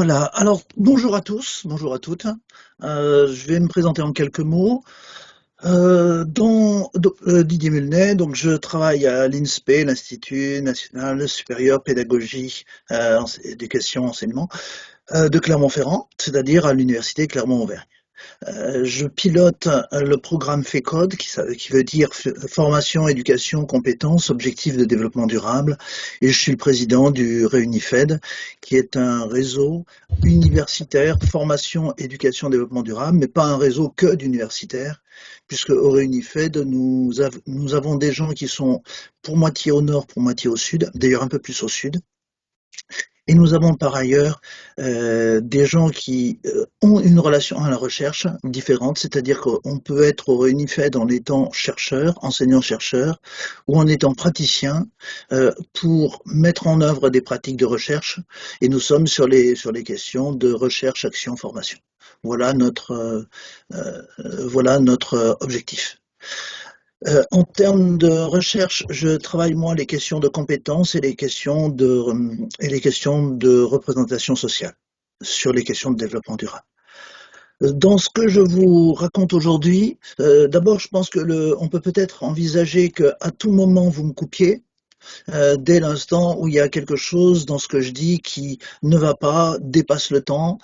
Voilà, alors bonjour à tous, bonjour à toutes. Je vais me présenter en quelques mots. Didier Mulnet, donc je travaille à l'INSPE, l'Institut national supérieur pédagogie, éducation, enseignement, de Clermont-Ferrand, c'est-à-dire à l'université Clermont-Auvergne. Je pilote le programme FECODE, qui veut dire Formation, Éducation, Compétences, Objectifs de développement durable, et je suis le président du REUNIFED, qui est un réseau universitaire, formation, éducation, développement durable, mais pas un réseau que d'universitaires, puisque au REUNIFED, nous avons des gens qui sont pour moitié au nord, pour moitié au sud, d'ailleurs un peu plus au sud. Et nous avons par ailleurs des gens qui ont une relation à la recherche différente, c'est-à-dire qu'on peut être au REUNIFED en étant chercheur, enseignant-chercheur, ou en étant praticien pour mettre en œuvre des pratiques de recherche. Et nous sommes sur les questions de recherche, action, formation. Voilà notre objectif. En termes de recherche, je travaille moi les questions de compétences et les questions de représentation sociale sur les questions de développement durable. Dans ce que je vous raconte aujourd'hui, d'abord je pense que on peut peut-être envisager qu'à tout moment vous me coupiez, dès l'instant où il y a quelque chose dans ce que je dis qui ne va pas, dépasse le temps,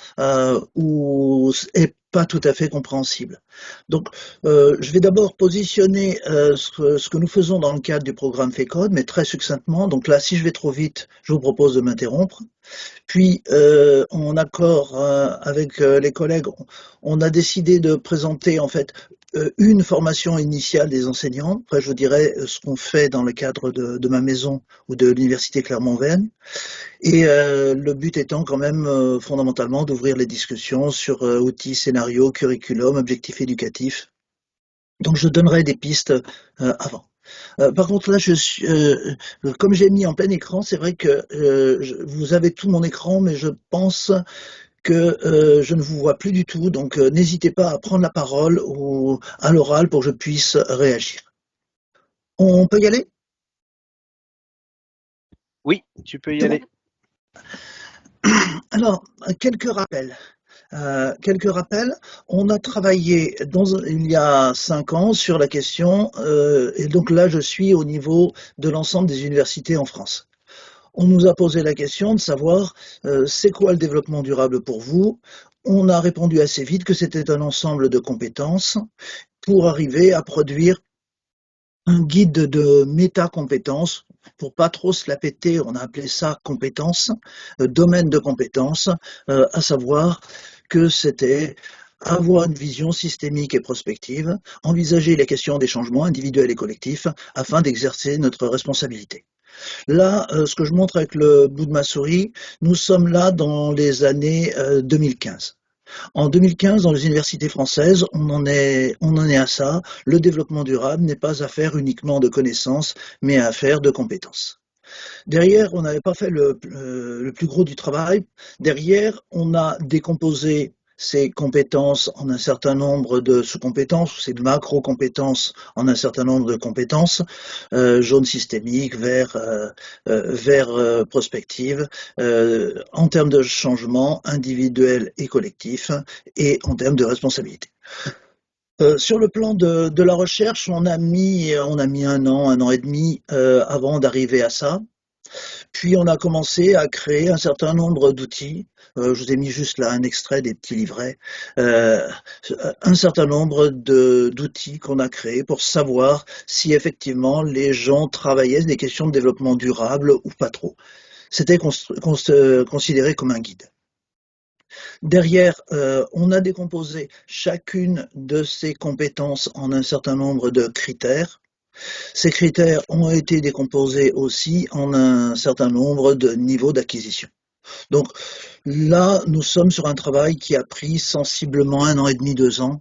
ou est pas tout à fait compréhensible. Donc, je vais d'abord positionner ce que nous faisons dans le cadre du programme FECODE, mais très succinctement. Donc là, si je vais trop vite, je vous propose de m'interrompre. Puis, en accord avec les collègues, on a décidé de présenter en fait une formation initiale des enseignants. Après, je vous dirai ce qu'on fait dans le cadre de ma maison ou de l'université Clermont-Auvergne. Et le but étant quand même fondamentalement d'ouvrir les discussions sur outils, scénarios, curriculum, objectifs éducatifs. Donc, je donnerai des pistes avant. Par contre, là, comme j'ai mis en plein écran, c'est vrai que vous avez tout mon écran, mais je pense que je ne vous vois plus du tout. Donc, n'hésitez pas à prendre la parole ou à l'oral pour que je puisse réagir. On peut y aller? Oui, tu peux y C'est bon. aller. Alors, quelques rappels. On a travaillé il y a 5 ans sur la question, et donc là, je suis au niveau de l'ensemble des universités en France. On nous a posé la question de savoir c'est quoi le développement durable pour vous. On a répondu assez vite que c'était un ensemble de compétences pour arriver à produire un guide de méta-compétences. Pour pas trop se la péter, on a appelé ça compétences, domaine de compétences, à savoir que c'était avoir une vision systémique et prospective, envisager les questions des changements individuels et collectifs afin d'exercer notre responsabilité. Là, ce que je montre avec le bout de ma souris, nous sommes là dans les années 2015. En 2015, dans les universités françaises, on en est à ça. Le développement durable n'est pas affaire uniquement de connaissances, mais affaire de compétences. Derrière, on n'avait pas fait le plus gros du travail. Derrière, on a décomposé ces compétences en un certain nombre de sous-compétences, ces macro-compétences en un certain nombre de compétences, jaune systémique, vert prospective, en termes de changement individuel et collectif, et en termes de responsabilité. Sur le plan de la recherche, on a mis 1 an et demi avant d'arriver à ça. Puis on a commencé à créer un certain nombre d'outils. Je vous ai mis juste là un extrait des petits livrets. Un certain nombre d'outils qu'on a créés pour savoir si effectivement les gens travaillaient des questions de développement durable ou pas trop. C'était considéré comme un guide. Derrière, on a décomposé chacune de ces compétences en un certain nombre de critères. Ces critères ont été décomposés aussi en un certain nombre de niveaux d'acquisition. Donc là, nous sommes sur un travail qui a pris sensiblement 1 an et demi, 2 ans,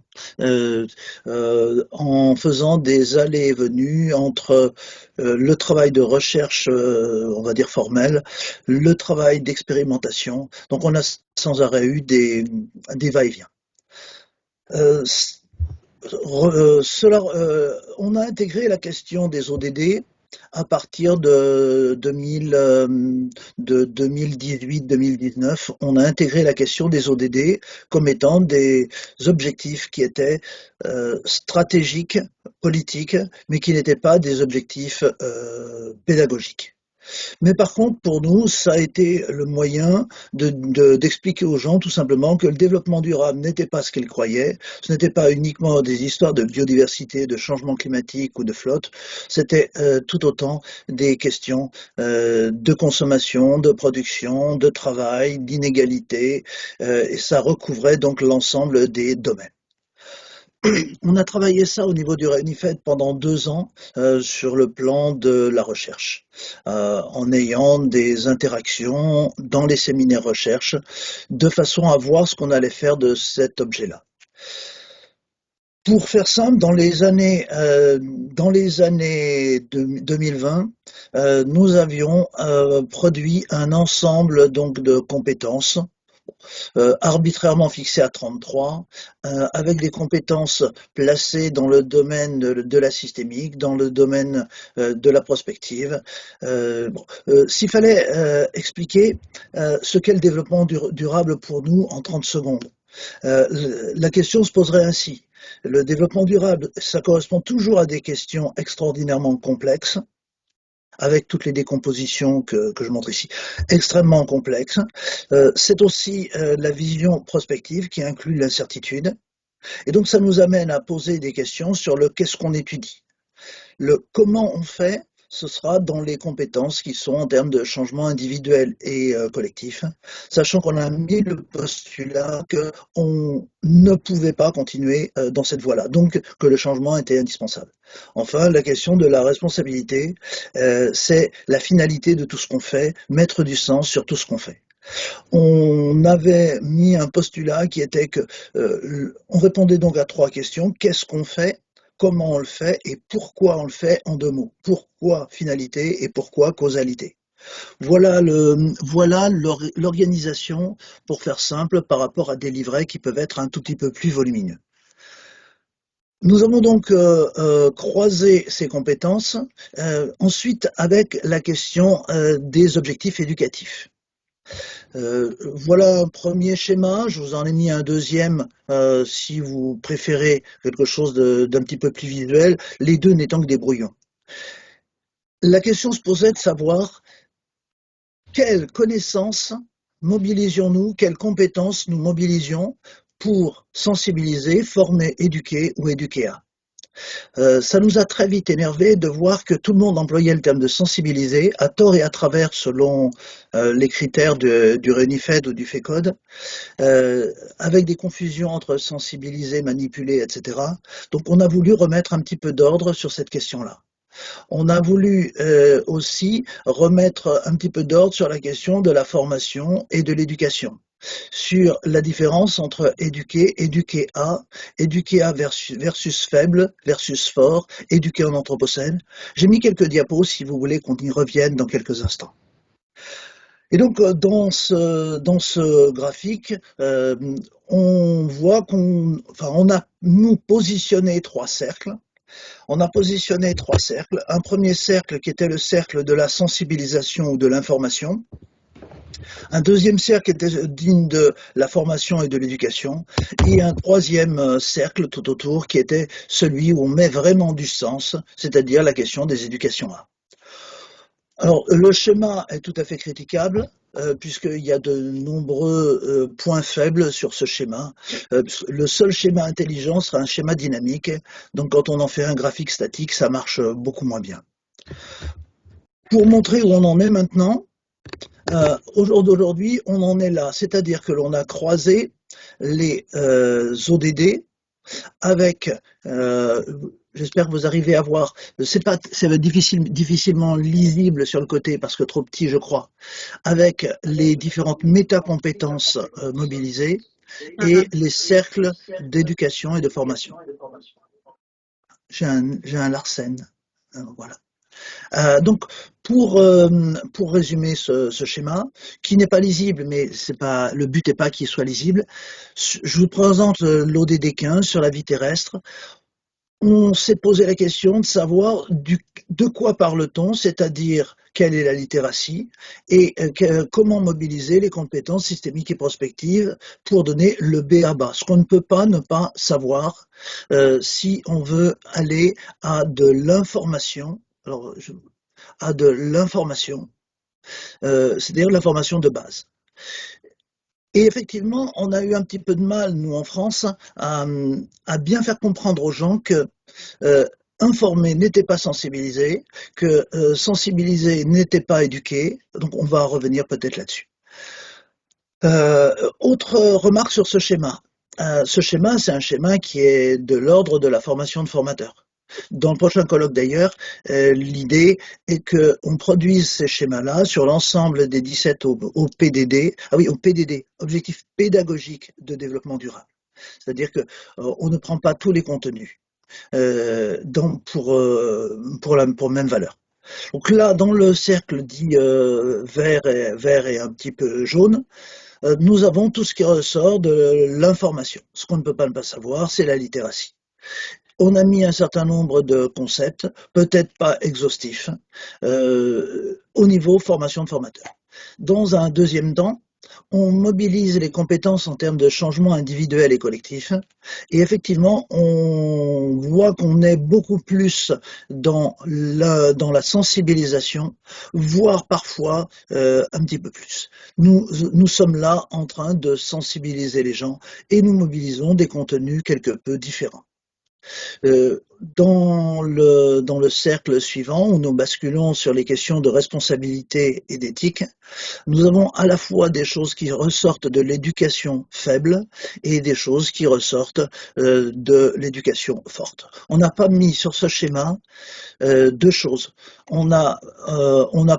en faisant des allées et venues entre le travail de recherche, on va dire formel, le travail d'expérimentation. Donc on a sans arrêt eu des va-et-vient. On a intégré la question des ODD à partir de 2018-2019, on a intégré la question des ODD comme étant des objectifs qui étaient stratégiques, politiques, mais qui n'étaient pas des objectifs pédagogiques. Mais par contre, pour nous, ça a été le moyen d'expliquer aux gens tout simplement que le développement durable n'était pas ce qu'ils croyaient, ce n'était pas uniquement des histoires de biodiversité, de changement climatique ou de flotte, c'était tout autant des questions de consommation, de production, de travail, d'inégalité, et ça recouvrait donc l'ensemble des domaines. On a travaillé ça au niveau du RENIFED pendant 2 ans sur le plan de la recherche, en ayant des interactions dans les séminaires recherche, de façon à voir ce qu'on allait faire de cet objet-là. Pour faire simple, dans les années 2020, nous avions produit un ensemble donc de compétences arbitrairement fixé à 33, avec des compétences placées dans le domaine de la systémique, dans le domaine de la prospective. S'il fallait expliquer ce qu'est le développement durable pour nous en 30 secondes, la question se poserait ainsi. Le développement durable, ça correspond toujours à des questions extraordinairement complexes, avec toutes les décompositions que je montre ici, extrêmement complexes. C'est aussi la vision prospective qui inclut l'incertitude. Et donc ça nous amène à poser des questions sur le qu'est-ce qu'on étudie. Le comment on fait, ce sera dans les compétences qui sont en termes de changement individuel et collectif, sachant qu'on a mis le postulat qu'on ne pouvait pas continuer dans cette voie-là, donc que le changement était indispensable. Enfin, la question de la responsabilité, c'est la finalité de tout ce qu'on fait, mettre du sens sur tout ce qu'on fait. On avait mis un postulat qui était que on répondait donc à 3 questions. Qu'est-ce qu'on fait? Comment on le fait et pourquoi on le fait en 2 mots. Pourquoi finalité et pourquoi causalité. Voilà l'organisation, pour faire simple, par rapport à des livrets qui peuvent être un tout petit peu plus volumineux. Nous avons donc croisé ces compétences, ensuite avec la question des objectifs éducatifs. Voilà un premier schéma, je vous en ai mis un deuxième si vous préférez quelque chose d'un petit peu plus visuel, les deux n'étant que des brouillons. La question se posait de savoir quelles connaissances mobilisions-nous, quelles compétences nous mobilisions pour sensibiliser, former, éduquer ou éduquer à. Ça nous a très vite énervé de voir que tout le monde employait le terme de sensibiliser, à tort et à travers selon les critères du RENIFED ou du FECODE, avec des confusions entre sensibiliser, manipuler, etc. Donc on a voulu remettre un petit peu d'ordre sur cette question-là. On a voulu aussi remettre un petit peu d'ordre sur la question de la formation et de l'éducation, sur la différence entre éduquer à versus faible, versus fort, éduquer en anthropocène. J'ai mis quelques diapos si vous voulez qu'on y revienne dans quelques instants. Et donc dans ce graphique, on voit on a nous positionné 3 cercles. On a positionné 3 cercles. Un premier cercle qui était le cercle de la sensibilisation ou de l'information. Un deuxième cercle était digne de la formation et de l'éducation. Et un troisième cercle tout autour qui était celui où on met vraiment du sens, c'est-à-dire la question des éducations A. Alors, le schéma est tout à fait critiquable, puisqu'il y a de nombreux points faibles sur ce schéma. Le seul schéma intelligent sera un schéma dynamique, donc quand on en fait un graphique statique, ça marche beaucoup moins bien. Pour montrer où on en est maintenant, au jour d'aujourd'hui, on en est là, c'est-à-dire que l'on a croisé les ODD avec j'espère que vous arrivez à voir. C'est difficilement lisible sur le côté parce que trop petit, je crois. Avec les différentes métacompétences mobilisées et les cercles d'éducation et de formation. J'ai un Larsen. Voilà. Donc, pour résumer ce schéma, qui n'est pas lisible, mais le but n'est pas qu'il soit lisible, je vous présente l'ODD 15 sur la vie terrestre. on s'est posé la question de savoir de quoi parle-t-on, c'est-à-dire quelle est la littératie et comment mobiliser les compétences systémiques et prospectives pour donner le B à bas. Ce qu'on ne peut pas ne pas savoir si on veut aller à de l'information, alors, à de l'information, c'est-à-dire l'information de base. Et effectivement, on a eu un petit peu de mal, nous en France, à bien faire comprendre aux gens que informer n'était pas sensibiliser, que sensibiliser n'était pas éduquer. Donc on va revenir peut-être là-dessus. Autre remarque sur ce schéma. Ce schéma, c'est un schéma qui est de l'ordre de la formation de formateurs. Dans le prochain colloque d'ailleurs, l'idée est qu'on produise ces schémas-là sur l'ensemble des 17 au PDD, ah oui, au PDD, Objectif pédagogique de développement durable. C'est-à-dire qu'on ne prend pas tous les contenus pour même valeur. Donc là, dans le cercle dit vert et un petit peu jaune, nous avons tout ce qui ressort de l'information. Ce qu'on ne peut pas ne pas savoir, c'est la littératie. On a mis un certain nombre de concepts, peut-être pas exhaustifs, au niveau formation de formateurs. Dans un deuxième temps, on mobilise les compétences en termes de changement individuel et collectif. Et effectivement, on voit qu'on est beaucoup plus dans la sensibilisation, voire parfois un petit peu plus. Nous sommes là en train de sensibiliser les gens et nous mobilisons des contenus quelque peu différents. Dans le cercle suivant, où nous basculons sur les questions de responsabilité et d'éthique, nous avons à la fois des choses qui ressortent de l'éducation faible et des choses qui ressortent de l'éducation forte. On n'a pas mis sur ce schéma deux choses. On n'a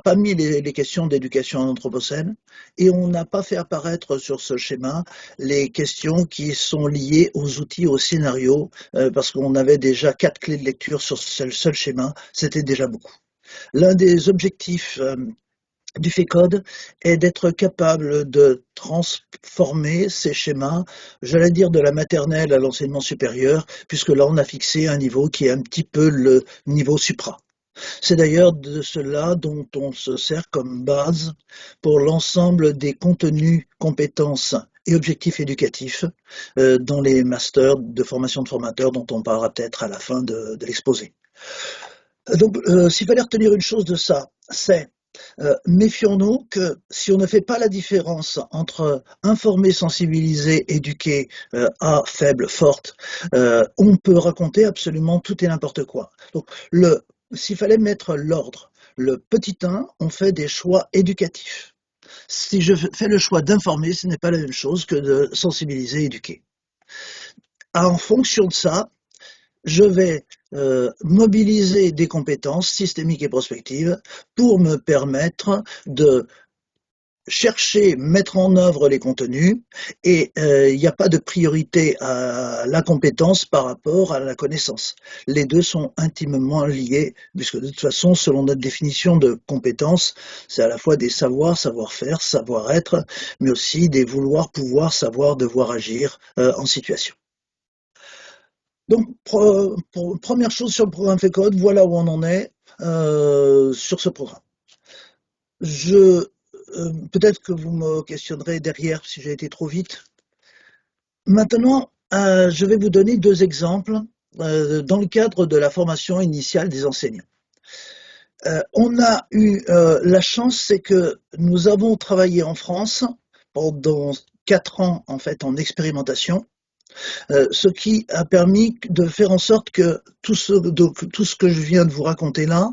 pas mis les questions d'éducation en anthropocène et on n'a pas fait apparaître sur ce schéma les questions qui sont liées aux outils, aux scénarios, parce qu'on avait déjà 4 clés de lecture sur ce seul schéma, c'était déjà beaucoup. L'un des objectifs du FECODE est d'être capable de transformer ces schémas, j'allais dire de la maternelle à l'enseignement supérieur, puisque là on a fixé un niveau qui est un petit peu le niveau supra. C'est d'ailleurs de cela dont on se sert comme base pour l'ensemble des contenus, compétences et objectifs éducatifs dans les masters de formation de formateurs dont on parlera peut-être à la fin de l'exposé. Donc, s'il fallait retenir une chose de ça, c'est méfions-nous que si on ne fait pas la différence entre informer, sensibiliser, éduquer à faible, forte, on peut raconter absolument tout et n'importe quoi. Donc, s'il fallait mettre l'ordre, le petit 1, on fait des choix éducatifs. Si je fais le choix d'informer, ce n'est pas la même chose que de sensibiliser, éduquer. En fonction de ça, je vais mobiliser des compétences systémiques et prospectives pour me permettre de chercher, mettre en œuvre les contenus et il n'y a pas de priorité à la compétence par rapport à la connaissance. Les deux sont intimement liés puisque de toute façon, selon notre définition de compétence, c'est à la fois des savoirs, savoir-faire, savoir-être, mais aussi des vouloir, pouvoir, savoir, devoir agir en situation. Donc, première chose sur le programme FECODE, voilà où on en est sur ce programme. Peut-être que vous me questionnerez derrière si j'ai été trop vite. Maintenant, je vais vous donner deux exemples dans le cadre de la formation initiale des enseignants. On a eu la chance, c'est que nous avons travaillé en France pendant 4 ans en fait en expérimentation. Ce qui a permis de faire en sorte que tout ce que je viens de vous raconter là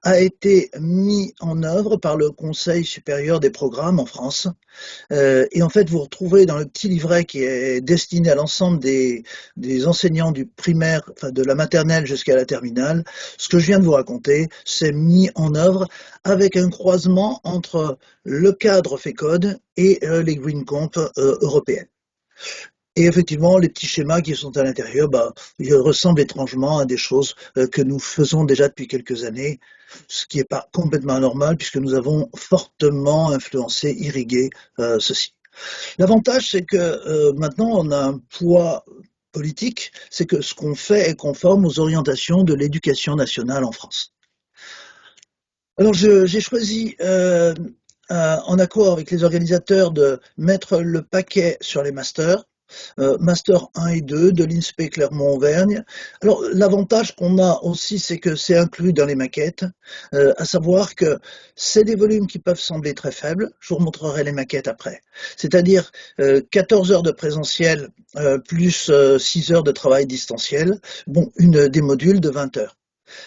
a été mis en œuvre par le Conseil supérieur des programmes en France. Et en fait, vous retrouvez dans le petit livret qui est destiné à l'ensemble des enseignants du primaire, enfin de la maternelle jusqu'à la terminale, ce que je viens de vous raconter, c'est mis en œuvre avec un croisement entre le cadre FECODE et les Green Comp européennes. Et effectivement, les petits schémas qui sont à l'intérieur, ils ressemblent étrangement à des choses que nous faisons déjà depuis quelques années, ce qui n'est pas complètement anormal puisque nous avons fortement influencé, irrigué ceci. L'avantage, c'est que maintenant, on a un poids politique, c'est que ce qu'on fait est conforme aux orientations de l'éducation nationale en France. Alors j'ai choisi, en accord avec les organisateurs, de mettre le paquet sur les masters. Master 1 et 2 de l'INSPE Clermont-Auvergne. Alors l'avantage qu'on a aussi, c'est que c'est inclus dans les maquettes, à savoir que c'est des volumes qui peuvent sembler très faibles. Je vous remontrerai les maquettes après. C'est-à-dire 14 heures de présentiel plus 6 heures de travail distanciel, bon, des modules de 20 heures.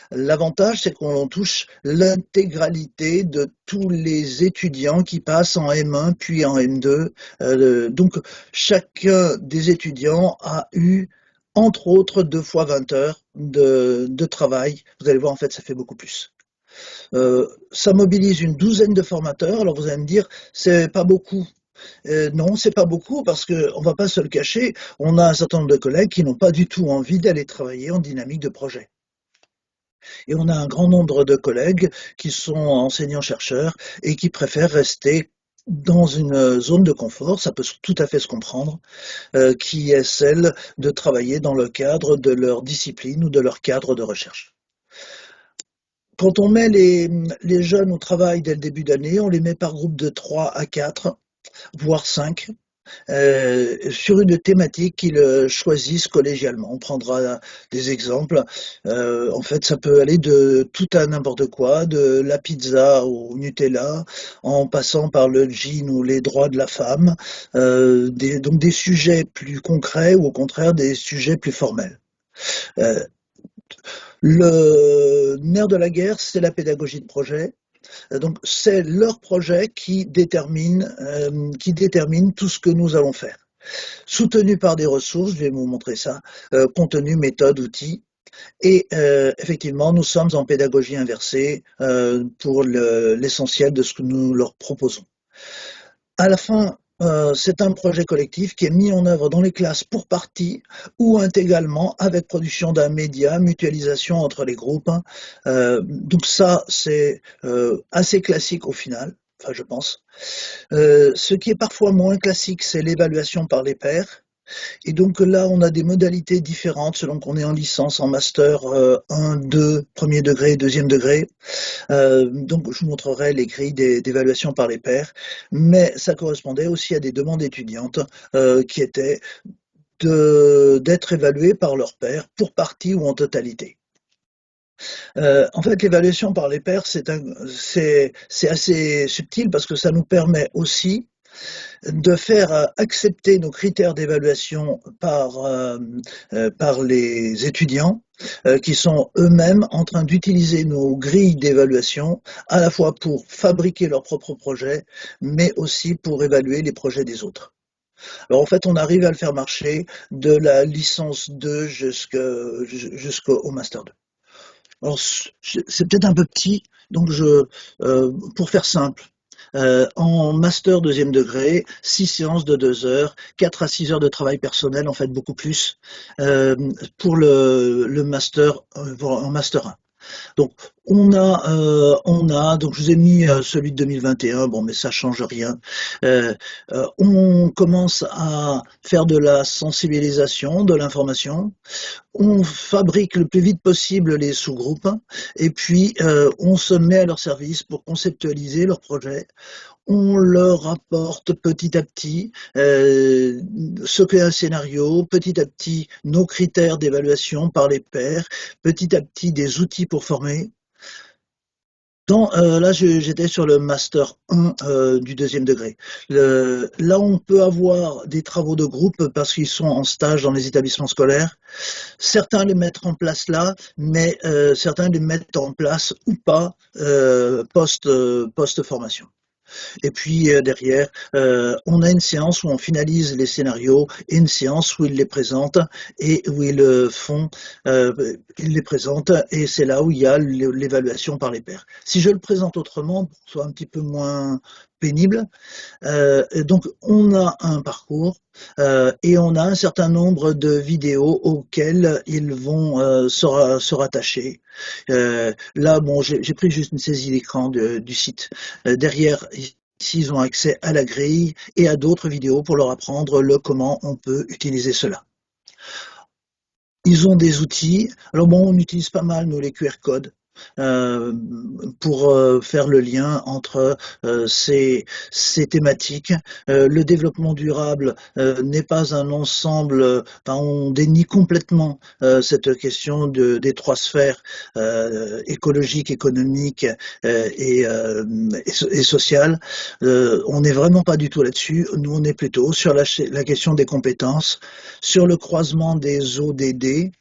L'avantage, c'est qu'on touche l'intégralité de tous les étudiants qui passent en M1 puis en M2. Donc, chacun des étudiants a eu, entre autres, 2 fois 20 heures de travail. Vous allez voir, en fait, ça fait beaucoup plus. Ça mobilise une douzaine de formateurs. Alors, vous allez me dire, c'est pas beaucoup. Non, c'est pas beaucoup parce qu'on ne va pas se le cacher. On a un certain nombre de collègues qui n'ont pas du tout envie d'aller travailler en dynamique de projet. Et on a un grand nombre de collègues qui sont enseignants-chercheurs et qui préfèrent rester dans une zone de confort, ça peut tout à fait se comprendre, qui est celle de travailler dans le cadre de leur discipline ou de leur cadre de recherche. Quand on met les jeunes au travail dès le début d'année, on les met par groupe de 3 à 4, voire 5. Sur une thématique qu'ils choisissent collégialement. On prendra des exemples. En fait, ça peut aller de tout à n'importe quoi, de la pizza au Nutella, en passant par le jean ou les droits de la femme. Donc des sujets plus concrets ou au contraire des sujets plus formels. Le nerf de la guerre, c'est la pédagogie de projet. Donc c'est leur projet qui détermine tout ce que nous allons faire. Soutenu par des ressources, je vais vous montrer ça, contenu, méthode, outils. Et effectivement, nous sommes en pédagogie inversée pour l'essentiel de ce que nous leur proposons. À la fin, c'est un projet collectif qui est mis en œuvre dans les classes pour partie ou intégralement avec production d'un média, mutualisation entre les groupes. Donc ça, c'est assez classique au final, enfin je pense. Ce qui est parfois moins classique, c'est l'évaluation par les pairs. Et donc là, on a des modalités différentes selon qu'on est en licence, en master 1, 2, premier degré, deuxième degré. Donc je vous montrerai les grilles d'évaluation par les pairs, mais ça correspondait aussi à des demandes étudiantes qui étaient d'être évaluées par leurs pairs pour partie ou en totalité. En fait, l'évaluation par les pairs, c'est assez subtil parce que ça nous permet aussi de faire accepter nos critères d'évaluation par les étudiants qui sont eux-mêmes en train d'utiliser nos grilles d'évaluation à la fois pour fabriquer leurs propres projets, mais aussi pour évaluer les projets des autres. Alors en fait, on arrive à le faire marcher de la licence 2 jusqu'au Master 2. Alors c'est peut-être un peu petit, donc pour faire simple, en master deuxième degré, 6 séances de 2 heures, 4 à 6 heures de travail personnel, en fait beaucoup plus, pour le master, en master 1. Donc donc je vous ai mis celui de 2021, bon mais ça change rien. On commence à faire de la sensibilisation, de l'information. On fabrique le plus vite possible les sous-groupes et puis on se met à leur service pour conceptualiser leur projet. On leur apporte petit à petit ce qu'est un scénario, petit à petit nos critères d'évaluation par les pairs, petit à petit des outils pour former. Là, j'étais sur le master 1 du deuxième degré. Là, on peut avoir des travaux de groupe parce qu'ils sont en stage dans les établissements scolaires. Certains les mettent en place là, mais certains les mettent en place ou pas post-formation. Et puis derrière, on a une séance où on finalise les scénarios et une séance où ils les présentent et où ils les présentent et c'est là où il y a l'évaluation par les pairs. Si je le présente autrement, pour que ce soit un petit peu moins pénible, donc on a un parcours et on a un certain nombre de vidéos auxquelles ils vont se rattacher. Là, bon, j'ai pris juste une saisie d'écran du site. Derrière, ici, ils ont accès à la grille et à d'autres vidéos pour leur apprendre comment on peut utiliser cela. Ils ont des outils. Alors bon, on utilise pas mal, nous, les QR codes. euh, pour faire le lien entre ces thématiques. Le développement durable n'est pas un ensemble, enfin, on dénie complètement cette question des trois sphères écologique, économique et sociale. On n'est vraiment pas du tout là-dessus. Nous, on est plutôt sur la question des compétences, sur le croisement des ODD,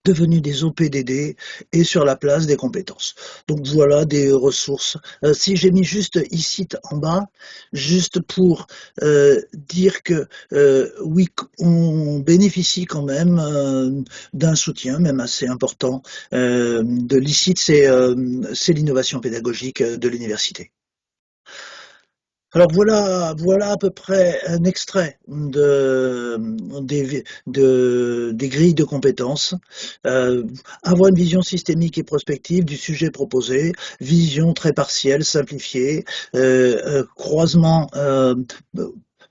devenus des OPDD et sur la place des compétences. Donc voilà des ressources. Si j'ai mis juste ici en bas, juste pour dire que oui, on bénéficie quand même d'un soutien, même assez important, de l'ICIT, c'est l'innovation pédagogique de l'université. Alors voilà à peu près un extrait des grilles de compétences. Euh, Avoir une vision systémique et prospective du sujet proposé, vision très partielle, simplifiée, croisement,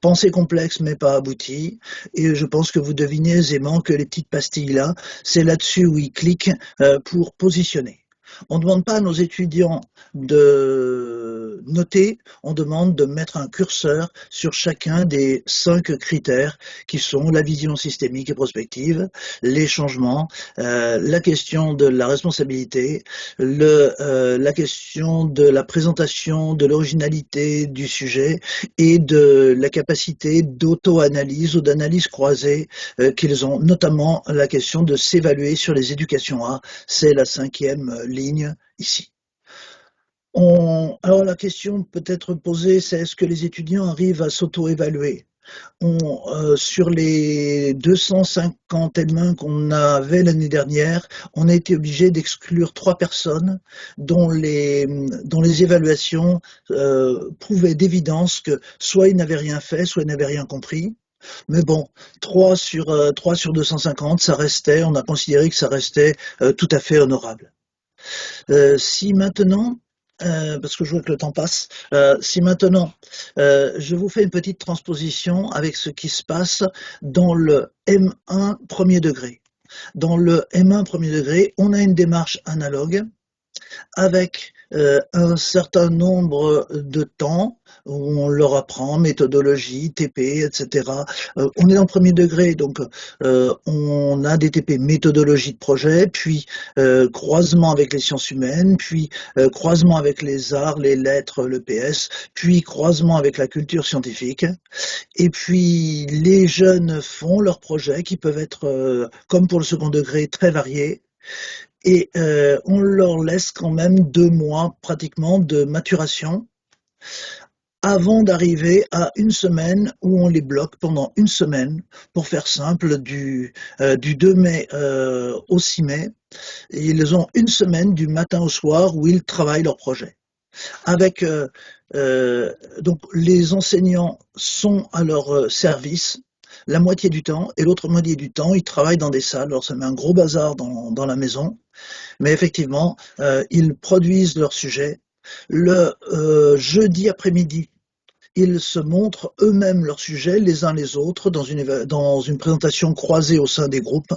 pensée complexe mais pas aboutie. Et je pense que vous devinez aisément que les petites pastilles là, c'est là-dessus où ils cliquent pour positionner. On ne demande pas à nos étudiants de noter, on demande de mettre un curseur sur chacun des 5 critères qui sont la vision systémique et prospective, les changements, la question de la responsabilité, la question de la présentation, de l'originalité du sujet et de la capacité d'auto-analyse ou d'analyse croisée qu'ils ont, notamment la question de s'évaluer sur les éducations A, c'est la 5e ligne ici. Alors la question peut-être posée, c'est est-ce que les étudiants arrivent à s'auto-évaluer? Sur les 250 M1 qu'on avait l'année dernière, on a été obligé d'exclure 3 personnes dont les évaluations prouvaient d'évidence que soit ils n'avaient rien fait, soit ils n'avaient rien compris. Mais bon, 3 sur 250, ça restait, on a considéré que ça restait tout à fait honorable. Si maintenant, parce que je vois que le temps passe, si maintenant je vous fais une petite transposition avec ce qui se passe dans le M1 premier degré. Dans le M1 premier degré, on a une démarche analogue avec un certain nombre de temps où on leur apprend méthodologie, TP, etc. On est dans le premier degré, donc on a des TP méthodologie de projet, puis croisement avec les sciences humaines, puis croisement avec les arts, les lettres, le PS, puis croisement avec la culture scientifique. Et puis les jeunes font leurs projets qui peuvent être, comme pour le second degré, très variés. Et on leur laisse quand même 2 mois pratiquement de maturation avant d'arriver à une semaine où on les bloque pendant une semaine, pour faire simple, du 2 mai au 6 mai. Et ils ont une semaine du matin au soir où ils travaillent leur projet. Avec donc les enseignants sont à leur service la moitié du temps, et l'autre moitié du temps, ils travaillent dans des salles. Alors ça met un gros bazar dans la maison, mais effectivement, ils produisent leur sujet. Le jeudi après-midi, ils se montrent eux-mêmes leur sujet, les uns les autres, dans une présentation croisée au sein des groupes.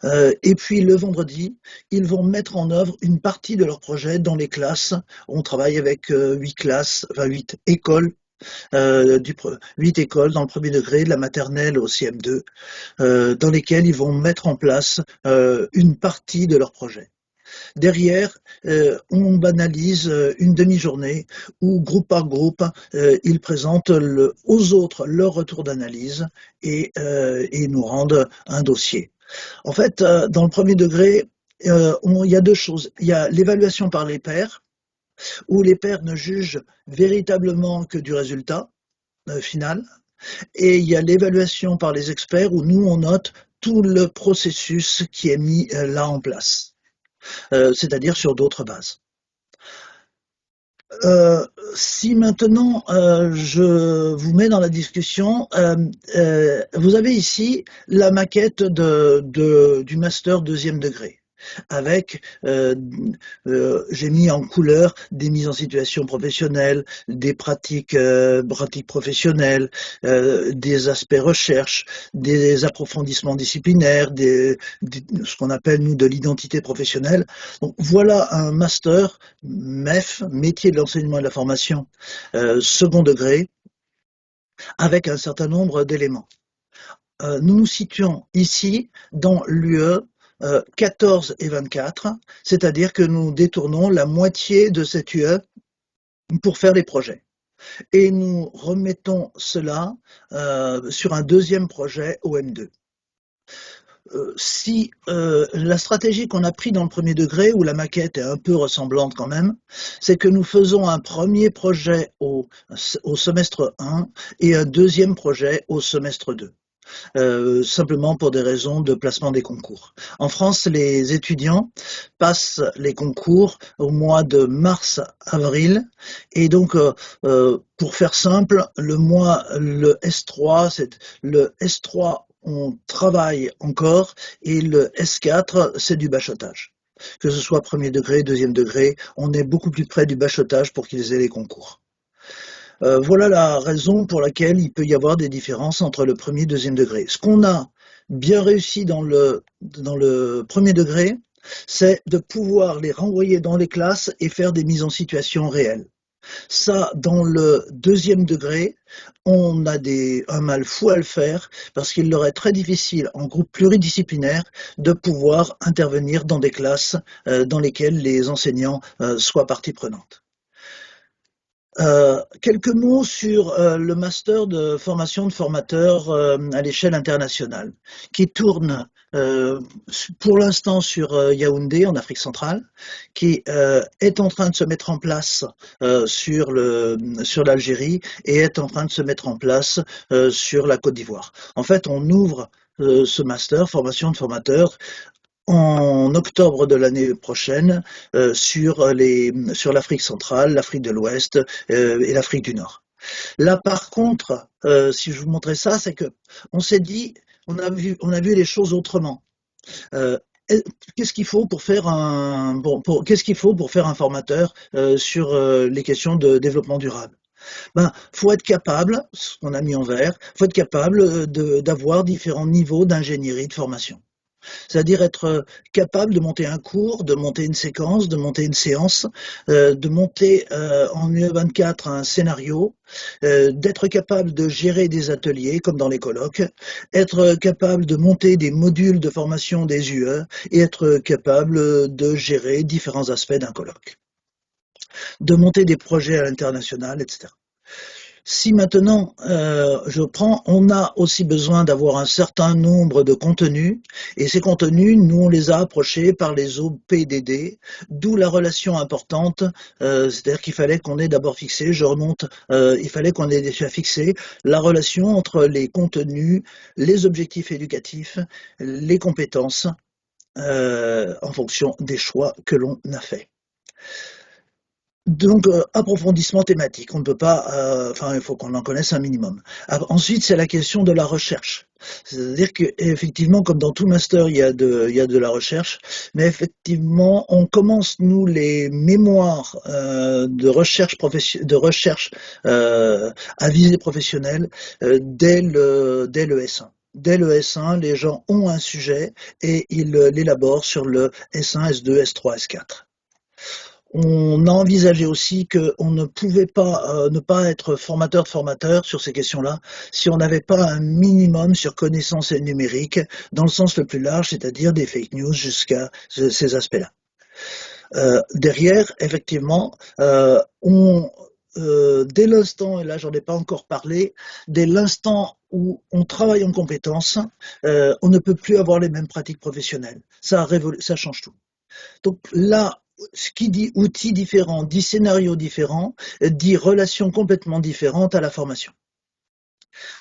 Et puis le vendredi, ils vont mettre en œuvre une partie de leur projet dans les classes. On travaille avec 8 classes, enfin 8 écoles. 8 écoles dans le premier degré, de la maternelle au CM2, dans lesquelles ils vont mettre en place une partie de leur projet. Derrière, on banalise une demi-journée où, groupe par groupe, ils présentent aux autres leur retour d'analyse et nous rendent un dossier. En fait, dans le premier degré, il y a 2 choses. Il y a l'évaluation par les pairs, où les pairs ne jugent véritablement que du résultat final, et il y a l'évaluation par les experts, où nous, on note tout le processus qui est mis là en place, c'est-à-dire sur d'autres bases. Si maintenant je vous mets dans la discussion, vous avez ici la maquette du master 2e degré. avec, j'ai mis en couleur des mises en situation professionnelles, des pratiques professionnelles, des aspects recherche, des approfondissements disciplinaires, ce qu'on appelle nous de l'identité professionnelle. Donc voilà un master MEF, métier de l'enseignement et de la formation, second degré, avec un certain nombre d'éléments. Nous nous situons ici dans l'UE 14 et 24, c'est-à-dire que nous détournons la moitié de cette UE pour faire les projets. Et nous remettons cela sur un deuxième projet OM2. Si la stratégie qu'on a prise dans le premier degré, où la maquette est un peu ressemblante quand même, c'est que nous faisons un premier projet au semestre 1 et un deuxième projet au semestre 2. Simplement pour des raisons de placement des concours. En France, les étudiants passent les concours au mois de mars-avril, et donc, pour faire simple, le S3, on travaille encore, et le S4, c'est du bachotage. Que ce soit premier degré, deuxième degré, on est beaucoup plus près du bachotage pour qu'ils aient les concours. Voilà la raison pour laquelle il peut y avoir des différences entre le premier et le deuxième degré. Ce qu'on a bien réussi dans le premier degré, c'est de pouvoir les renvoyer dans les classes et faire des mises en situation réelles. Ça, dans le deuxième degré, on a un mal fou à le faire parce qu'il leur est très difficile, en groupe pluridisciplinaire, de pouvoir intervenir dans des classes dans lesquelles les enseignants soient partie prenante. Quelques mots sur le master de formation de formateurs à l'échelle internationale, qui tourne pour l'instant sur Yaoundé, en Afrique centrale, qui est en train de se mettre en place sur l'Algérie et est en train de se mettre en place sur la Côte d'Ivoire. En fait, on ouvre ce master, formation de formateurs, en octobre de l'année prochaine sur l'Afrique centrale, l'Afrique de l'Ouest et l'Afrique du Nord. Là, par contre, si je vous montrais ça, c'est que on s'est dit, on a vu les choses autrement. Qu'est-ce qu'il faut pour faire un formateur sur les questions de développement durable? Faut être capable, ce qu'on a mis en vert, faut être capable d'avoir différents niveaux d'ingénierie de formation. C'est-à-dire être capable de monter un cours, de monter une séquence, de monter une séance, de monter en UE24 un scénario, d'être capable de gérer des ateliers comme dans les colloques, être capable de monter des modules de formation des UE et être capable de gérer différents aspects d'un colloque, de monter des projets à l'international, etc. Si maintenant on a aussi besoin d'avoir un certain nombre de contenus, et ces contenus, nous on les a approchés par les OPDD, d'où la relation importante, c'est-à-dire qu'il fallait qu'on ait d'abord fixé, il fallait qu'on ait déjà fixé la relation entre les contenus, les objectifs éducatifs, les compétences, en fonction des choix que l'on a faits. Donc, approfondissement thématique, on ne peut pas, il faut qu'on en connaisse un minimum. Ensuite, c'est la question de la recherche. C'est-à-dire qu'effectivement, comme dans tout master, il y a de la recherche, mais effectivement, on commence, nous, les mémoires de recherche à visée professionnelle dès le S1. Dès le S1, les gens ont un sujet et ils l'élaborent sur le S1, S2, S3, S4. On a envisagé aussi qu'on ne pouvait pas ne pas être formateur de formateur sur ces questions-là si on n'avait pas un minimum sur connaissances numériques dans le sens le plus large, c'est-à-dire des fake news jusqu'à ces aspects-là. Derrière, effectivement, dès l'instant, et là j'en ai pas encore parlé, dès l'instant où on travaille en compétences, on ne peut plus avoir les mêmes pratiques professionnelles. Ça change tout. Donc là, ce qui dit outils différents, dit scénarios différents, dit relations complètement différentes à la formation.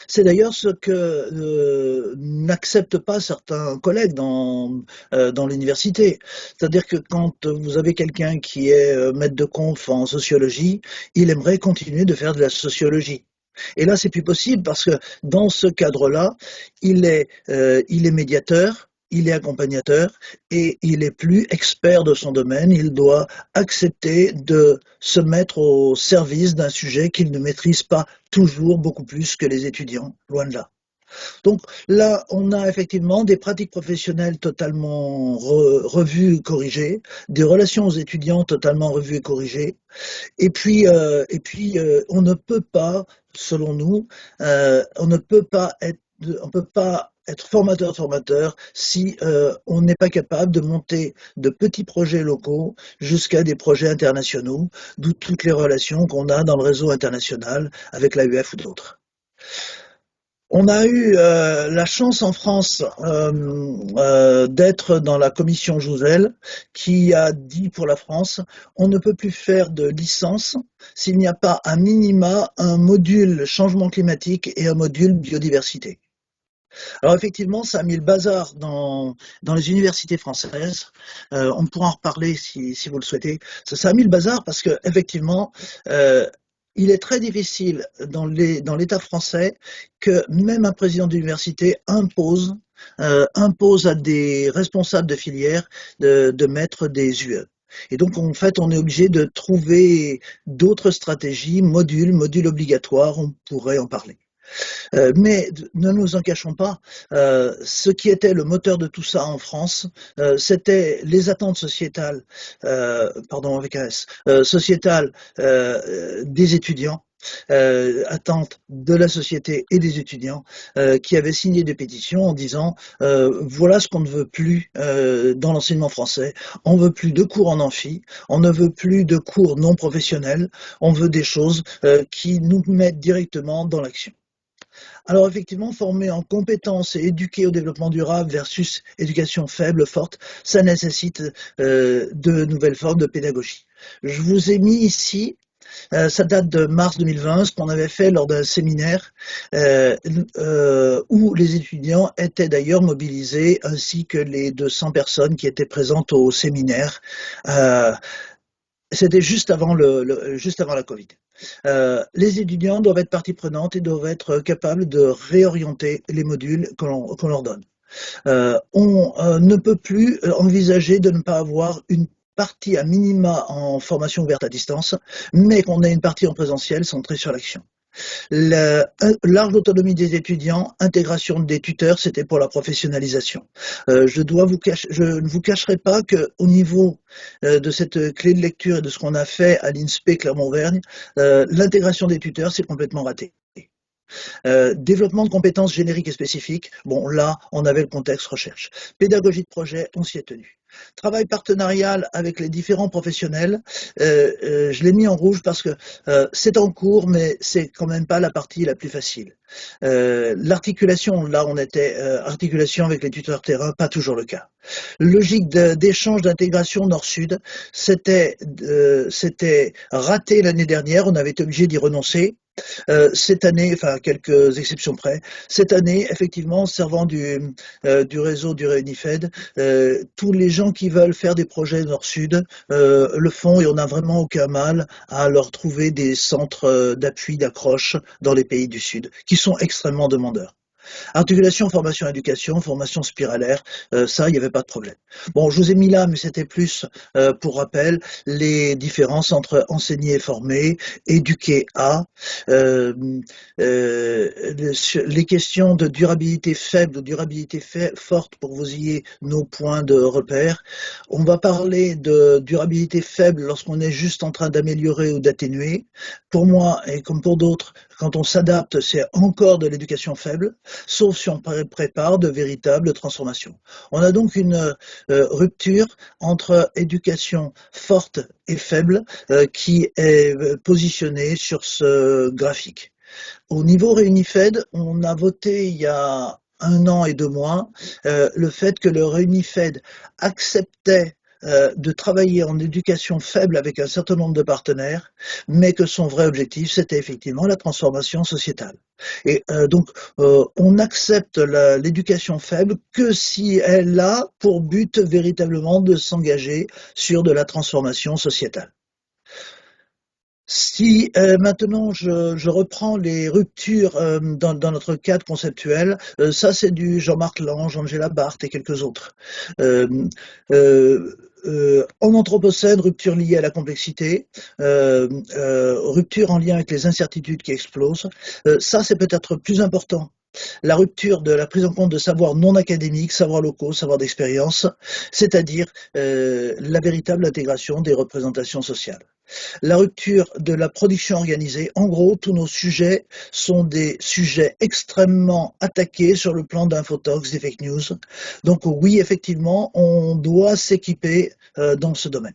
C'est d'ailleurs ce que n'acceptent pas certains collègues dans l'université. C'est-à-dire que quand vous avez quelqu'un qui est maître de conf en sociologie, il aimerait continuer de faire de la sociologie. Et là, c'est plus possible parce que dans ce cadre-là, il est médiateur, il est accompagnateur et il est plus expert de son domaine. Il doit accepter de se mettre au service d'un sujet qu'il ne maîtrise pas toujours beaucoup plus que les étudiants, loin de là. Donc là, on a effectivement des pratiques professionnelles totalement revues, corrigées, des relations aux étudiants totalement revues et corrigées, on ne peut pas, selon nous, on peut pas être formateur si on n'est pas capable de monter de petits projets locaux jusqu'à des projets internationaux, d'où toutes les relations qu'on a dans le réseau international avec l'AUF ou d'autres. On a eu la chance en France d'être dans la commission Jouzel qui a dit pour la France, on ne peut plus faire de licence s'il n'y a pas à minima un module changement climatique et un module biodiversité. Alors effectivement, ça a mis le bazar dans les universités françaises. On pourra en reparler si vous le souhaitez. Ça a mis le bazar parce que effectivement, il est très difficile dans l'État français que même un président d'université impose à des responsables de filière de mettre des UE. Et donc, en fait, on est obligé de trouver d'autres stratégies, modules obligatoires, on pourrait en parler. Mais ne nous en cachons pas, ce qui était le moteur de tout ça en France, c'était les attentes sociétales, avec un S, sociétales des étudiants. Attentes de la société et des étudiants qui avaient signé des pétitions en disant voilà ce qu'on ne veut plus dans l'enseignement français, on veut plus de cours en amphi, on ne veut plus de cours non professionnels, on veut des choses qui nous mettent directement dans l'action. Alors effectivement, former en compétences et éduquer au développement durable versus éducation faible, forte, ça nécessite de nouvelles formes de pédagogie. Je vous ai mis ici, ça date de mars 2020, ce qu'on avait fait lors d'un séminaire où les étudiants étaient d'ailleurs mobilisés, ainsi que les 200 personnes qui étaient présentes au séminaire. C'était juste avant la Covid. Les étudiants doivent être partie prenante et doivent être capables de réorienter les modules qu'on leur donne. On ne peut plus envisager de ne pas avoir une partie à minima en formation ouverte à distance, mais qu'on ait une partie en présentiel centrée sur l'action. Large autonomie des étudiants, intégration des tuteurs, c'était pour la professionnalisation. Je ne vous cacherai pas qu'au niveau de cette clé de lecture et de ce qu'on a fait à l'INSPE Clermont-Auvergne, l'intégration des tuteurs, c'est complètement raté. Développement de compétences génériques et spécifiques, bon là, on avait le contexte recherche. Pédagogie de projet, on s'y est tenu. Travail partenarial avec les différents professionnels, je l'ai mis en rouge parce que c'est en cours, mais c'est quand même pas la partie la plus facile. L'articulation, là on était articulation avec les tuteurs terrain, pas toujours le cas. Logique d'échange d'intégration nord-sud, c'était raté l'année dernière, on avait été obligé d'y renoncer. Cette année, enfin quelques exceptions près, cette année, effectivement, servant du réseau du Réunifed, tous les gens qui veulent faire des projets nord-sud le font et on n'a vraiment aucun mal à leur trouver des centres d'appui, d'accroche dans les pays du Sud, qui sont extrêmement demandeurs. Articulation, formation, éducation, formation spiralaire, ça, il n'y avait pas de problème. Bon, je vous ai mis là, mais c'était plus, pour rappel, les différences entre enseigner et former, éduquer à, les questions de durabilité faible ou durabilité forte pour que vous ayez nos points de repère. On va parler de durabilité faible lorsqu'on est juste en train d'améliorer ou d'atténuer. Pour moi, et comme pour d'autres, quand on s'adapte, c'est encore de l'éducation faible, sauf si on prépare de véritables transformations. On a donc une rupture entre éducation forte et faible qui est positionnée sur ce graphique. Au niveau Réunifed, on a voté il y a 1 an et 2 mois le fait que le Réunifed acceptait de travailler en éducation faible avec un certain nombre de partenaires, mais que son vrai objectif, c'était effectivement la transformation sociétale. Et donc, on accepte l'éducation faible que si elle a pour but véritablement de s'engager sur de la transformation sociétale. Si maintenant je reprends les ruptures dans notre cadre conceptuel, ça c'est du Jean-Marc Lange, Angela Barthes et quelques autres. Euh, en Anthropocène, rupture liée à la complexité, rupture en lien avec les incertitudes qui explosent. Ça c'est peut-être plus important. La rupture de la prise en compte de savoirs non académiques, savoirs locaux, savoirs d'expérience, c'est-à-dire la véritable intégration des représentations sociales. La rupture de la production organisée, en gros, tous nos sujets sont des sujets extrêmement attaqués sur le plan d'infotox, des fake news. Donc oui, effectivement, on doit s'équiper dans ce domaine.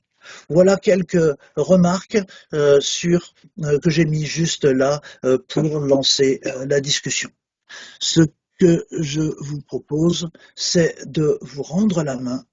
Voilà quelques remarques que j'ai mis juste là pour lancer la discussion. Ce que je vous propose, c'est de vous rendre la main